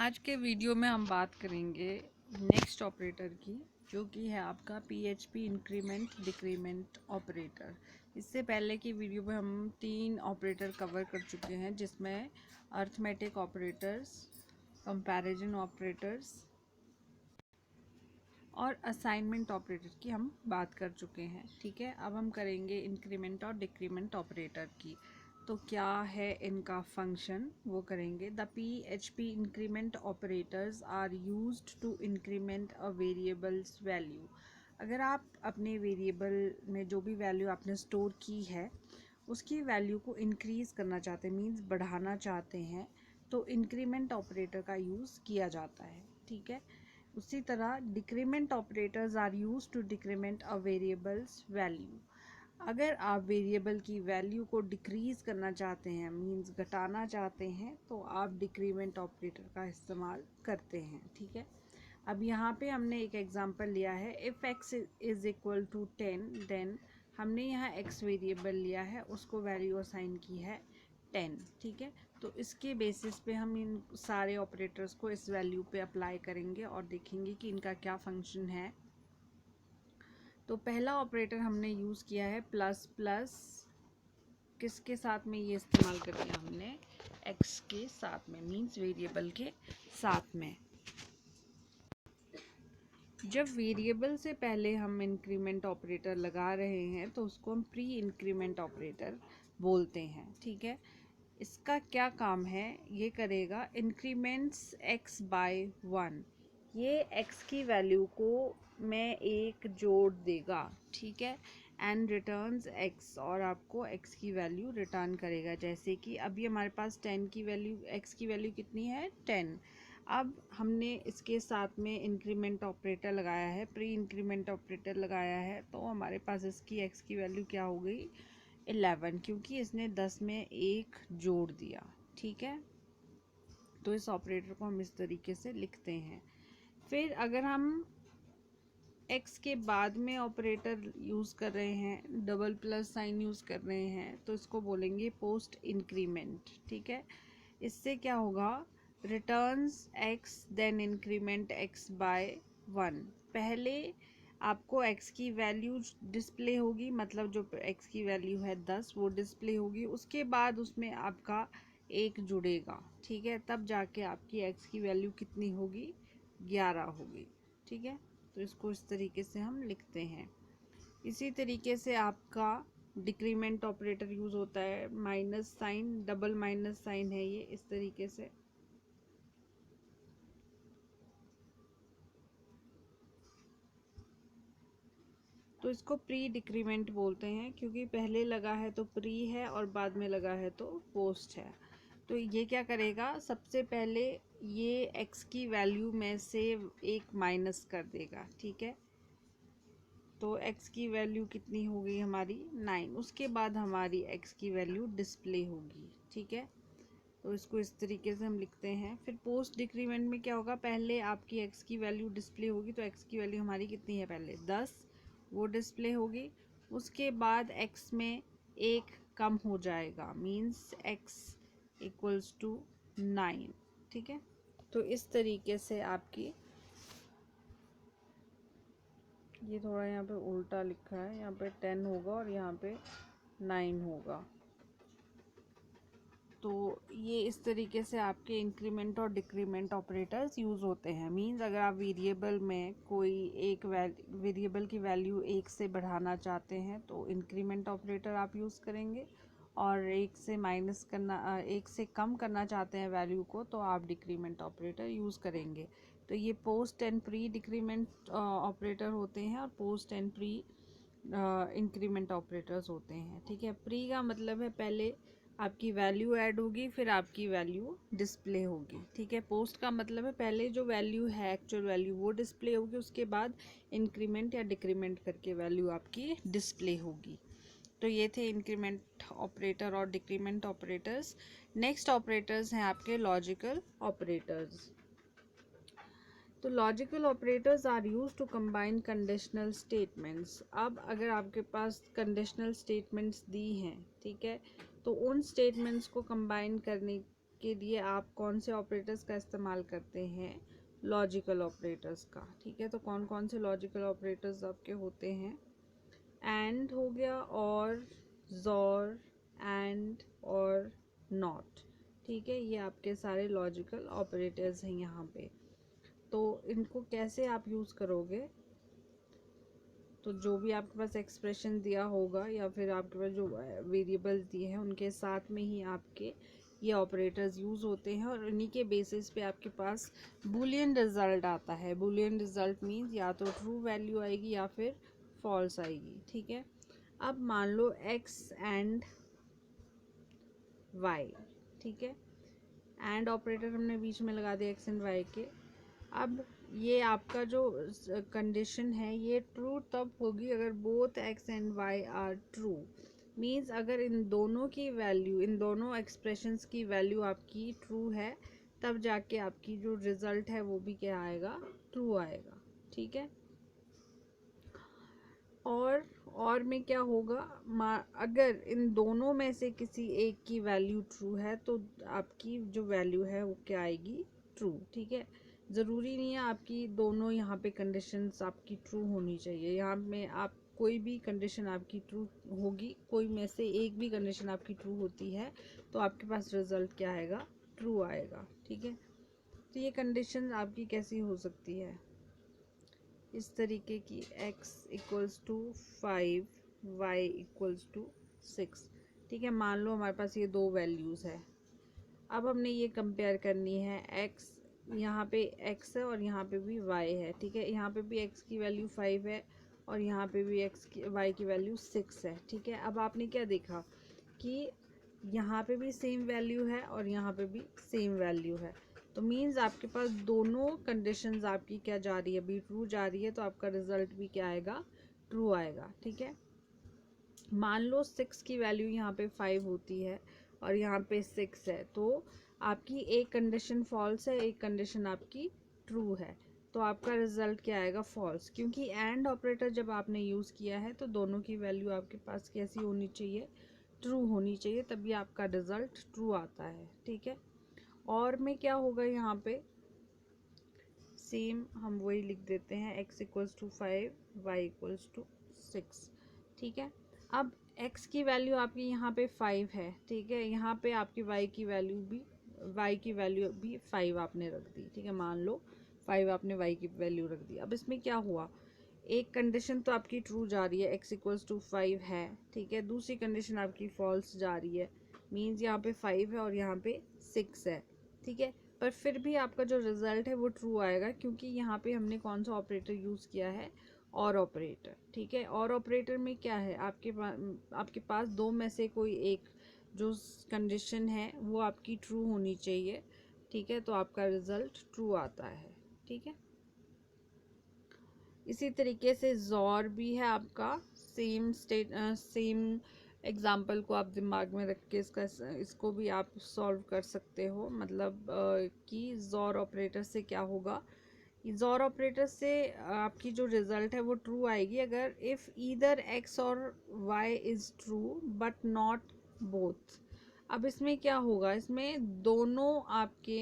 आज के वीडियो में हम बात करेंगे नेक्स्ट ऑपरेटर की, जो कि है आपका PHP इंक्रीमेंट डिक्रीमेंट ऑपरेटर। इससे पहले की वीडियो में हम 3 ऑपरेटर कवर कर चुके हैं, जिसमें अर्थमेटिक ऑपरेटर्स, कंपैरिजन ऑपरेटर्स और असाइनमेंट ऑपरेटर की हम बात कर चुके हैं। ठीक है, अब हम करेंगे इंक्रीमेंट और डिक्रीमेंट ऑपरेटर की। तो क्या है इनका फंक्शन, वो करेंगे। The PHP increment operators are used to increment a variables value. अगर आप अपने वेरिएबल में जो भी वैल्यू आपने स्टोर की है उसकी वैल्यू को इंक्रीज़ करना चाहते हैं, मीन्स बढ़ाना चाहते हैं, तो इंक्रीमेंट ऑपरेटर का यूज़ किया जाता है। ठीक है, उसी तरह decrement operators are use to decrement a variables value. अगर आप वेरिएबल की वैल्यू को डिक्रीज़ करना चाहते हैं, मींस घटाना चाहते हैं, तो आप डिक्रीमेंट ऑपरेटर का इस्तेमाल करते हैं। ठीक है, अब यहाँ पे हमने एक एग्जांपल लिया है, if x is equal to 10 then हमने यहाँ x वेरिएबल लिया है, उसको वैल्यू असाइन की है 10। ठीक है, तो इसके बेसिस पे हम इन सारे ऑपरेटर्स को इस वैल्यू पे अप्लाई करेंगे और देखेंगे कि इनका क्या फंक्शन है। तो पहला ऑपरेटर हमने यूज़ किया है प्लस प्लस, किसके साथ में ये इस्तेमाल कर दिया हमने, x के साथ में, मींस वेरिएबल के साथ में। जब वेरिएबल से पहले हम इंक्रीमेंट ऑपरेटर लगा रहे हैं तो उसको हम प्री इंक्रीमेंट ऑपरेटर बोलते हैं। ठीक है, इसका क्या काम है, ये करेगा इंक्रीमेंट्स x बाय 1। ये x की वैल्यू को मैं 1 जोड़ देगा। ठीक है, एंड रिटर्न्स x, और आपको x की वैल्यू रिटर्न करेगा। जैसे कि अभी हमारे पास 10 की वैल्यू, x की वैल्यू कितनी है 10। अब हमने इसके साथ में इंक्रीमेंट ऑपरेटर लगाया है, प्री इंक्रीमेंट ऑपरेटर लगाया है, तो हमारे पास इसकी x की वैल्यू क्या हो गई 11, क्योंकि इसने 10 में 1 जोड़ दिया। ठीक है, तो इस ऑपरेटर को हम इस तरीके से लिखते हैं। फिर अगर हम x के बाद में ऑपरेटर यूज़ कर रहे हैं, डबल प्लस साइन यूज़ कर रहे हैं, तो इसको बोलेंगे पोस्ट इंक्रीमेंट। ठीक है, इससे क्या होगा, returns x then increment x by 1। पहले आपको x की वैल्यू डिस्प्ले होगी, मतलब जो x की वैल्यू है 10 वो डिस्प्ले होगी, उसके बाद उसमें आपका 1 जुड़ेगा। ठीक है, तब जाके आपकी x की वैल्यू कितनी होगी 11 होगी। ठीक है, तो इसको इस तरीके से हम लिखते हैं। इसी तरीके से आपका डिक्रीमेंट ऑपरेटर यूज़ होता है, minus sign, double minus sign है ये, इस तरीके से। तो इसको प्री डिक्रीमेंट बोलते हैं, क्योंकि पहले लगा है तो प्री है और बाद में लगा है तो पोस्ट है। तो ये क्या करेगा, सबसे पहले ये x की वैल्यू में से 1 माइनस कर देगा। ठीक है, तो x की वैल्यू कितनी हो गई हमारी 9, उसके बाद हमारी x की वैल्यू डिस्प्ले होगी। ठीक है, तो इसको इस तरीके से हम लिखते हैं। फिर पोस्ट डिक्रीमेंट में क्या होगा, पहले आपकी x की वैल्यू डिस्प्ले होगी, तो x की वैल्यू हमारी कितनी है पहले 10, वो डिस्प्ले होगी। उसके बाद x में 1 कम हो जाएगा, मींस x इक्वल्स टू 9। ठीक है, तो इस तरीके से आपकी, ये थोड़ा यहाँ पे उल्टा लिखा है, यहाँ पे 10 होगा और यहाँ पे 9 होगा। तो ये इस तरीके से आपके इंक्रीमेंट और डिक्रीमेंट ऑपरेटर्स यूज़ होते हैं। मींस अगर आप वेरिएबल में कोई एक वेरिएबल की वैल्यू 1 से बढ़ाना चाहते हैं तो इंक्रीमेंट ऑपरेटर आप यूज़ करेंगे, और 1 से माइनस करना, 1 से कम करना चाहते हैं वैल्यू को, तो आप डिक्रीमेंट ऑपरेटर यूज़ करेंगे। तो ये post and pre decrement operator होते हैं, और post and pre increment operators होते हैं। ठीक है, प्री का मतलब है पहले आपकी वैल्यू ऐड होगी, फिर आपकी वैल्यू डिस्प्ले होगी। ठीक है, पोस्ट का मतलब है पहले जो वैल्यू है एक्चुअल वैल्यू वो डिस्प्ले होगी, उसके बाद इंक्रीमेंट या डिक्रीमेंट करके वैल्यू आपकी डिस्प्ले होगी। तो ये थे इंक्रीमेंट ऑपरेटर और डिक्रीमेंट ऑपरेटर्स। नेक्स्ट ऑपरेटर्स हैं आपके लॉजिकल ऑपरेटर्स। तो logical operators are use to combine conditional statements. अब अगर आपके पास कंडीशनल स्टेटमेंट्स दी हैं, ठीक है, तो उन स्टेटमेंट्स को कंबाइन करने के लिए आप कौन से ऑपरेटर्स का इस्तेमाल करते हैं? लॉजिकल ऑपरेटर्स का। ठीक है, तो कौन कौन से लॉजिकल ऑपरेटर्स आपके होते हैं? एंड हो गया, और, ज़ोर, एंड और नॉट। ठीक है, ये आपके सारे लॉजिकल ऑपरेटर्स हैं यहाँ पे। तो इनको कैसे आप यूज़ करोगे? तो जो भी आपके पास एक्सप्रेशन दिया होगा या फिर आपके पास जो वेरिएबल्स दिए हैं उनके साथ में ही आपके ये ऑपरेटर्स यूज़ होते हैं, और उन्हीं के बेसिस पे आपके पास बूलियन रिजल्ट आता है। बूलियन रिजल्ट मीन्स या तो ट्रू वैल्यू आएगी या फिर फॉल्स आएगी। ठीक है, अब मान लो x एंड y। ठीक है, एंड ऑपरेटर हमने बीच में लगा दिया x एंड y के। अब ये आपका जो कंडीशन है ये ट्रू तब होगी अगर both x and y are true. Means अगर इन दोनों की वैल्यू, इन दोनों एक्सप्रेशंस की वैल्यू आपकी ट्रू है, तब जाके आपकी जो रिजल्ट है वो भी क्या आएगा? ट्रू आएगा। ठीक है, और में क्या होगा? अगर इन दोनों में से किसी एक की वैल्यू ट्रू है तो आपकी जो वैल्यू है वो क्या आएगी? ट्रू। ठीक है, ज़रूरी नहीं है आपकी दोनों यहाँ पे कंडीशंस आपकी ट्रू होनी चाहिए। यहाँ में आप कोई भी कंडीशन आपकी ट्रू होगी, कोई में से एक भी कंडीशन आपकी ट्रू होती है तो आपके पास रिजल्ट क्या आएगा? ट्रू आएगा। ठीक है, तो ये कंडीशन आपकी कैसी हो सकती है? इस तरीके की, x equals to 5, y equals to 6। ठीक है, मान लो हमारे पास ये दो वैल्यूज़ है। अब हमने ये कंपेयर करनी है, x यहाँ पे x है और यहाँ पे भी y है। ठीक है, यहाँ पे भी x की वैल्यू 5 है और यहाँ पे भी y की वैल्यू 6 है। ठीक है, अब आपने क्या देखा कि यहाँ पे भी सेम वैल्यू है और यहाँ पे भी सेम वैल्यू है, तो मीन्स आपके पास दोनों कंडीशंस आपकी क्या जा रही है? अभी ट्रू जा रही है, तो आपका रिजल्ट भी क्या आएगा? ट्रू आएगा। ठीक है, मान लो 6 की वैल्यू यहाँ पे 5 होती है और यहाँ पे 6 है, तो आपकी एक कंडीशन फॉल्स है, एक कंडीशन आपकी ट्रू है, तो आपका रिजल्ट क्या आएगा? फॉल्स। क्योंकि एंड ऑपरेटर जब आपने यूज़ किया है तो दोनों की वैल्यू आपके पास कैसी होनी चाहिए? ट्रू होनी चाहिए, तभी आपका रिजल्ट ट्रू आता है। ठीक है, और में क्या होगा? यहाँ पे सेम हम वही लिख देते हैं, x equals to 5, y equals to 6। ठीक है, अब x की वैल्यू आपकी यहाँ पे 5 है। ठीक है, यहाँ पे आपकी y की वैल्यू भी 5 आपने रख दी। ठीक है, मान लो 5 आपने y की वैल्यू रख दी। अब इसमें क्या हुआ? एक कंडीशन तो आपकी ट्रू जा रही है, x इक्वल्स टू 5 है। ठीक है, दूसरी कंडीशन आपकी फॉल्स जा रही है, मीन्स यहाँ पे 5 है और यहाँ पे 6 है। ठीक है, पर फिर भी आपका जो रिज़ल्ट है वो ट्रू आएगा, क्योंकि यहाँ पे हमने कौन सा ऑपरेटर यूज़ किया है? और ऑपरेटर। ठीक है, और ऑपरेटर में क्या है? आपके पास दो में से कोई एक जो कंडीशन है वो आपकी ट्रू होनी चाहिए। ठीक है, तो आपका रिज़ल्ट ट्रू आता है। ठीक है, इसी तरीके से ज़ोर भी है आपका। सेम एग्जाम्पल को आप दिमाग में रख के इसको भी आप सॉल्व कर सकते हो। मतलब कि ज़ोर ऑपरेटर से क्या होगा? ज़ोर ऑपरेटर से आपकी जो रिज़ल्ट है वो ट्रू आएगी अगर इफ़ ईदर एक्स और y is true but not both. अब इसमें क्या होगा? इसमें दोनों आपके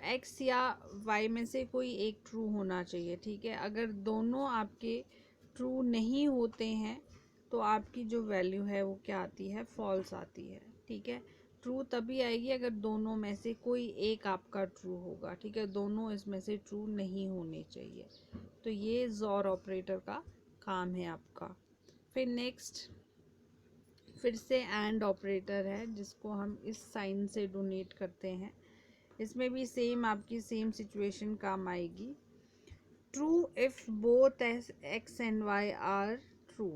एक्स या वाई में से कोई एक ट्रू होना चाहिए। ठीक है, अगर दोनों आपके ट्रू नहीं होते हैं तो आपकी जो वैल्यू है वो क्या आती है? फॉल्स आती है। ठीक है, ट्रू तभी आएगी अगर दोनों में से कोई एक आपका ट्रू होगा। ठीक है, दोनों इसमें से ट्रू नहीं होने चाहिए। तो ये ज़ोर ऑपरेटर का काम है आपका। फिर नेक्स्ट फिर से एंड ऑपरेटर है, जिसको हम इस साइन से डोनेट करते हैं। इसमें भी सेम आपकी सेम सिचुएशन काम आएगी। True if both x and y are true,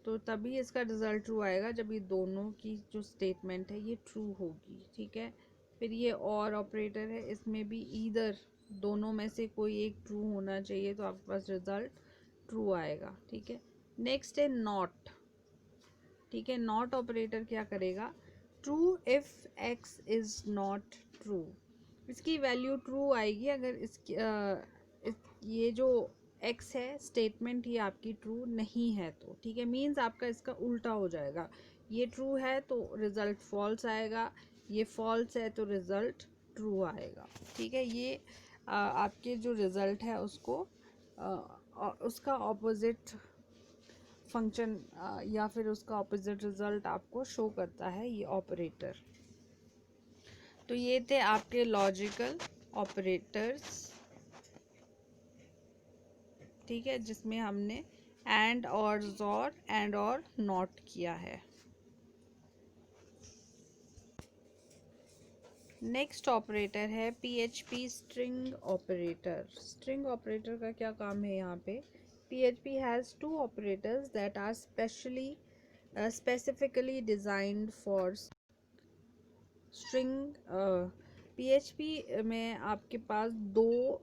तो तभी इसका रिज़ल्ट ट्रू आएगा जब ये दोनों की जो स्टेटमेंट है ये ट्रू होगी। ठीक है, फिर ये और ऑपरेटर है, इसमें भी ईदर दोनों में से कोई एक ट्रू होना चाहिए, तो आपके पास रिज़ल्ट ट्रू आएगा। ठीक है, नेक्स्ट है नॉट। ठीक है, नॉट ऑपरेटर क्या करेगा? True if x is not true, इसकी वैल्यू ट्रू आएगी अगर ये जो x है स्टेटमेंट ये आपकी ट्रू नहीं है तो। ठीक है, मीन्स आपका इसका उल्टा हो जाएगा। ये ट्रू है तो रिज़ल्ट फॉल्स आएगा, ये फॉल्स है तो रिजल्ट ट्रू आएगा। ठीक है, ये आपके जो रिजल्ट है उसको उसका ऑपोजिट फंक्शन या फिर उसका ऑपोजिट रिजल्ट आपको शो करता है ये ऑपरेटर। तो ये थे आपके लॉजिकल ऑपरेटर्स, ठीक है, जिसमें हमने एंड और नॉट किया है। नेक्स्ट ऑपरेटर है PHP string operator. String operator का क्या काम है यहाँ पे? PHP has two operators that are specifically designed for string. PHP में आपके पास दो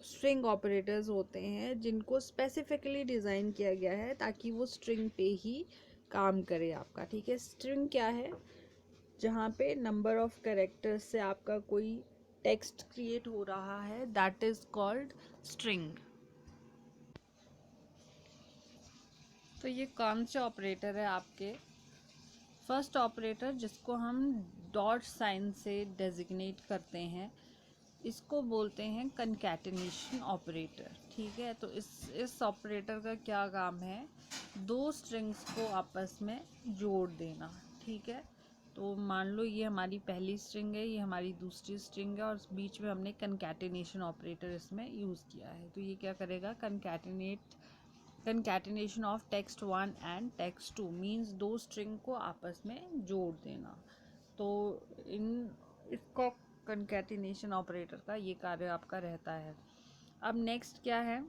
स्ट्रिंग ऑपरेटर्स होते हैं जिनको स्पेसिफिकली डिज़ाइन किया गया है ताकि वो स्ट्रिंग पे ही काम करे आपका। ठीक है, स्ट्रिंग क्या है? जहाँ पे नंबर ऑफ कैरेक्टर्स से आपका कोई टेक्स्ट क्रिएट हो रहा है, दैट इज कॉल्ड स्ट्रिंग। तो ये कौन से ऑपरेटर है आपके? फर्स्ट ऑपरेटर जिसको हम डॉट साइन से डेजिग्नेट करते हैं, इसको बोलते हैं कंकैटिनेशन ऑपरेटर। ठीक है, तो इस ऑपरेटर का क्या काम है? दो स्ट्रिंग्स को आपस में जोड़ देना। ठीक है, तो मान लो ये हमारी पहली स्ट्रिंग है, ये हमारी दूसरी स्ट्रिंग है, और बीच में हमने कंकैटिनेशन ऑपरेटर इसमें यूज़ किया है। तो ये क्या करेगा? Concatenation of text 1 and text 2 means दो स्ट्रिंग को आपस में जोड़ देना। तो इसका कंकैटिनेशन ऑपरेटर का ये कार्य आपका रहता है। अब नेक्स्ट क्या है?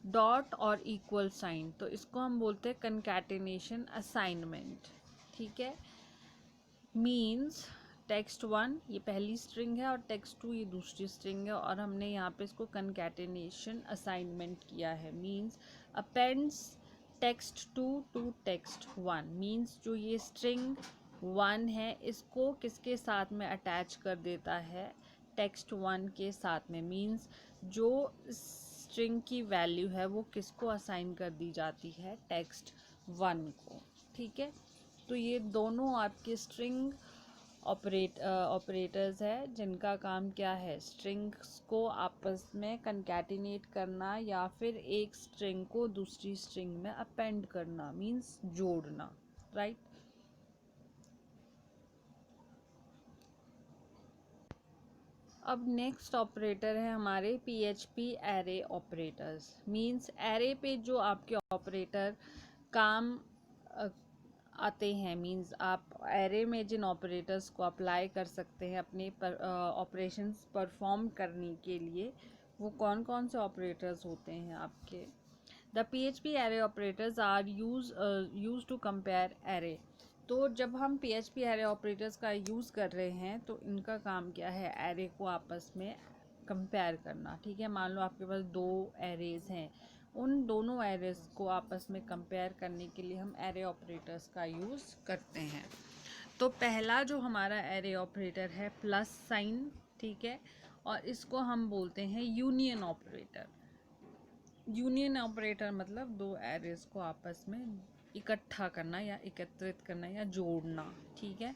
डॉट और इक्वल साइन। तो इसको हम बोलते हैं कंकैटिनेशन असाइनमेंट। ठीक है, मीन्स टेक्स्ट 1 ये पहली स्ट्रिंग है और टेक्स्ट 2 ये दूसरी स्ट्रिंग है, और हमने यहाँ पे इसको कंकैटिनेशन असाइनमेंट किया है। Means appends text 2 to text 1। Means जो ये स्ट्रिंग 1 है इसको किसके साथ में अटैच कर देता है? टेक्स्ट 1 के साथ में। मीन्स जो स्ट्रिंग की वैल्यू है वो किसको असाइन कर दी जाती है? टेक्स्ट 1 को। ठीक है, तो ये दोनों आपके स्ट्रिंग ऑपरेटर्स है जिनका काम क्या है? स्ट्रिंग्स को आपस में कंकैटिनेट करना या फिर एक स्ट्रिंग को दूसरी स्ट्रिंग में अपेंड करना, मीन्स जोड़ना। राइट। अब नेक्स्ट ऑपरेटर है हमारे PHP array operators. Means array पे जो आपके ऑपरेटर काम आते हैं, मीन्स आप एरे में जिन ऑपरेटर्स को अप्लाई कर सकते हैं अपने ऑपरेशंस परफॉर्म करने के लिए, वो कौन कौन से ऑपरेटर्स होते हैं आपके? The PHP array operators are use to compare array. तो जब हम PHP एरे ऑपरेटर्स का यूज़ कर रहे हैं तो इनका काम क्या है? एरे को आपस में कंपेयर करना। ठीक है, मान लो आपके पास दो एरेज हैं, उन दोनों एरेज को आपस में कंपेयर करने के लिए हम एरे ऑपरेटर्स का यूज़ करते हैं। तो पहला जो हमारा एरे ऑपरेटर है प्लस साइन। ठीक है, और इसको हम बोलते हैं यूनियन ऑपरेटर। यूनियन ऑपरेटर मतलब दो एरेज को आपस में इकट्ठा करना या एकत्रित करना या जोड़ना। ठीक है,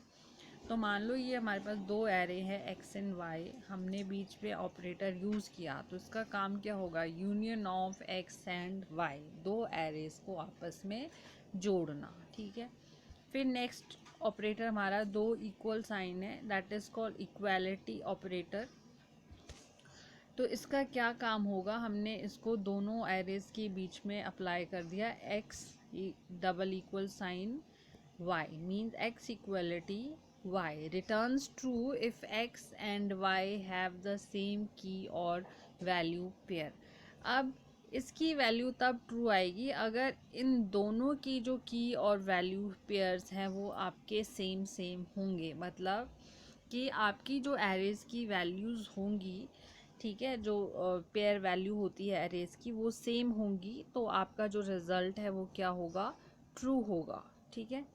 तो मान लो ये हमारे पास दो एरे हैं x एंड y, हमने बीच में ऑपरेटर यूज़ किया, तो इसका काम क्या होगा? Union of x and y, दो एरेज को आपस में जोड़ना। ठीक है, फिर नेक्स्ट ऑपरेटर हमारा दो इक्वल साइन है, that is called equality operator. तो इसका क्या काम होगा? हमने इसको दोनों एरेज के बीच में अप्लाई कर दिया, x double equal sign y, means x equality y returns true if x and y have the same key और वैल्यू पेयर। अब इसकी वैल्यू तब ट्रू आएगी अगर इन दोनों की जो की और वैल्यू पेयर्स हैं वो आपके सेम होंगे। मतलब कि आपकी जो एरेज की वैल्यूज़ होंगी, ठीक है, जो पेयर वैल्यू होती है एरेज की, वो सेम होंगी, तो आपका जो रिज़ल्ट है वो क्या होगा? ट्रू होगा। ठीक है,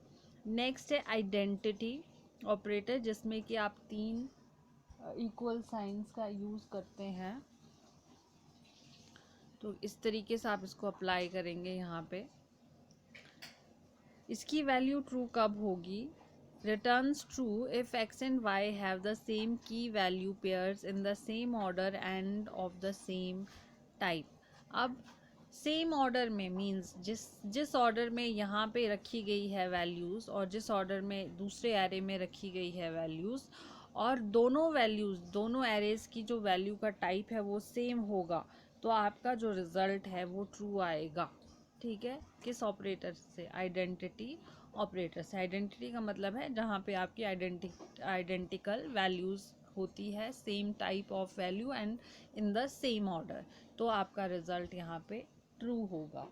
नेक्स्ट है आइडेंटिटी ऑपरेटर, जिसमें कि आप तीन इक्वल साइंस का यूज़ करते हैं। तो इस तरीके से आप इसको अप्लाई करेंगे यहाँ पे। इसकी वैल्यू ट्रू कब होगी? returns true if x and y have the same key value pairs in the same order and of the same type. अब सेम ऑर्डर में मीन्स जिस ऑर्डर में यहाँ पे रखी गई है वैल्यूज़ और जिस ऑर्डर में दूसरे एरे में रखी गई है वैल्यूज़, और दोनों एरेज की जो वैल्यू का टाइप है वो सेम होगा, तो आपका जो रिज़ल्ट है वो ट्रू आएगा। ठीक है, किस ऑपरेटर से? आइडेंटिटी ऑपरेटर से। आइडेंटिटी का मतलब है जहाँ पे आपकी आइडेंटिकल वैल्यूज़ होती है, same type of value and in the same order, तो आपका रिजल्ट यहाँ पे ट्रू होगा।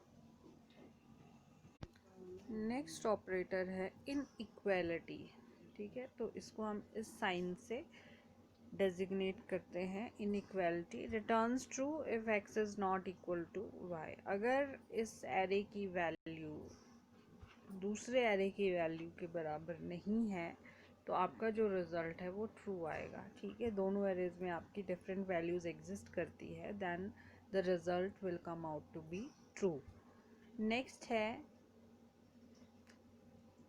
नेक्स्ट ऑपरेटर है इनइक्वालिटी। ठीक है, तो इसको हम इस साइन से डेजिग्नेट करते हैं। Inequality returns true if x is not equal to y. अगर इस एरे की वैल्यू दूसरे एरे की वैल्यू के बराबर नहीं है तो आपका जो रिज़ल्ट है वो ट्रू आएगा। ठीक है, दोनों एरेज में आपकी डिफरेंट वैल्यूज़ एग्जिस्ट करती है, then the result will come out to be true. Next है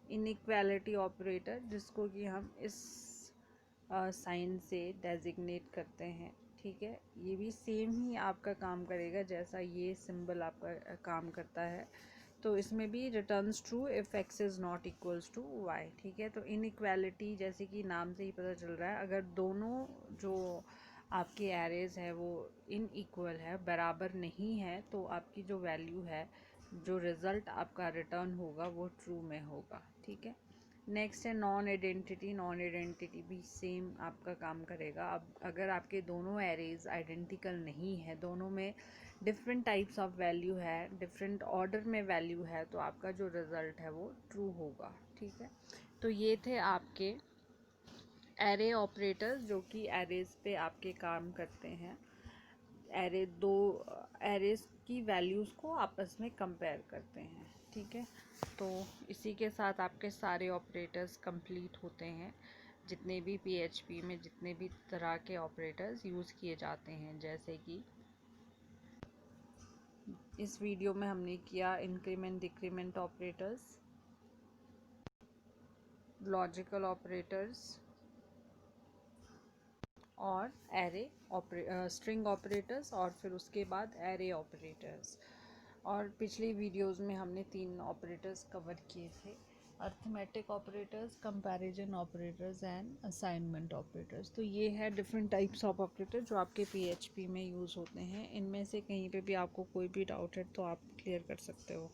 इनइक्वालिटी ऑपरेटर, जिसको कि हम इस साइन से डेजिग्नेट करते हैं। ठीक है, ये भी सेम ही आपका काम करेगा जैसा ये सिंबल आपका काम करता है। तो इसमें भी returns true if x is not equals to y. ठीक है, तो इनइक्वालिटी जैसे कि नाम से ही पता चल रहा है, अगर दोनों जो आपके एरेज है वो इनइक्वल है, बराबर नहीं है, तो आपकी जो वैल्यू है, जो रिज़ल्ट आपका रिटर्न होगा वो ट्रू में होगा। ठीक है, नेक्स्ट है नॉन आइडेंटिटी। नॉन आइडेंटिटी भी सेम आपका काम करेगा। अब अगर आपके दोनों एरेज आइडेंटिकल नहीं है, दोनों में डिफरेंट टाइप्स ऑफ वैल्यू है, डिफरेंट ऑर्डर में वैल्यू है, तो आपका जो रिज़ल्ट है वो ट्रू होगा। ठीक है, तो ये थे आपके एरे ऑपरेटर्स जो कि एरेज पे आपके काम करते हैं। दो एरेज की वैल्यूज़ को आपस में कंपेयर करते हैं। ठीक है, तो इसी के साथ आपके सारे ऑपरेटर्स कंप्लीट होते हैं, जितने भी PHP में जितने भी तरह के ऑपरेटर्स यूज़ किए जाते हैं। जैसे कि इस वीडियो में हमने किया increment decrement operators, logical operators और स्ट्रिंग ऑपरेटर्स, और फिर उसके बाद एरे ऑपरेटर्स। और पिछली वीडियोस में हमने 3 ऑपरेटर्स कवर किए थे, arithmetic operators, comparison operators and assignment operators. तो ये है डिफरेंट टाइप्स ऑफ ऑपरेटर जो आपके PHP में यूज़ होते हैं। इनमें से कहीं पे भी आपको कोई भी डाउट है तो आप क्लियर कर सकते हो।